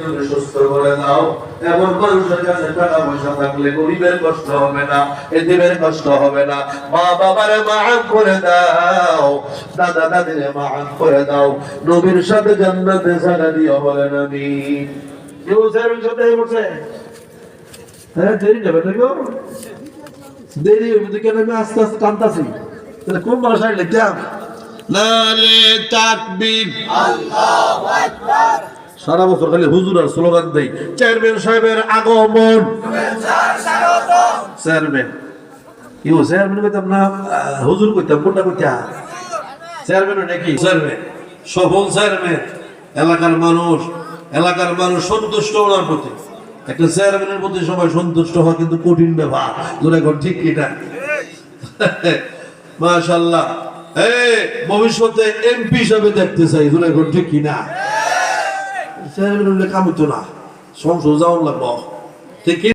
তুমি সুস্থ করে দাও। এমন মানুষের কাছে টাকা পয়সা থাকলে গরিবের কষ্ট হবে না, এতিমের কষ্ট হবে না। মা বাবারে মাফ করে দাও, দাদা দাদিরে মাফ করে দাও, নবীর সাথে জান্নাতে জায়গা দিও, বলেন আমিন। কেউ স্যারের সাথে বসে হ্যাঁ দেরি যাবে না গো, দেরি হবে কেন? আমি আস্তে আস্তে টানতাছি, তাহলে কোন ভাষায় লিখতাম? নারে তাকবীর, আল্লাহু আকবার। সারা বছর খালি হুজুর আর স্লোগান দেই। চেয়ারম্যান সাহেবের আগমন, চেয়ারম্যান ইউ চেয়ারম্যান কইতাম না, হুজুর কইতাম, কোনটা কইতাম? চেয়ারম্যান নাকি চেয়ারম্যান, সফল চেয়ারম্যান। এলাকার মানুষ সন্তুষ্ট ওনার প্রতি। একটা চেয়ারম্যানের প্রতি সবাই সন্তুষ্ট হওয়া কিন্তু কঠিন ব্যাপার, তোরা এখন ঠিক কিনা? মাশাআল্লাহ। ভবিষ্যতে এমপি হিসাবে দেখতে চাই, তোরা এখন ঠিক কিনা? চেয়ারম্যান হলে কাম হইতো না, সংসদ যাওয়ার লাগবো ঠিক।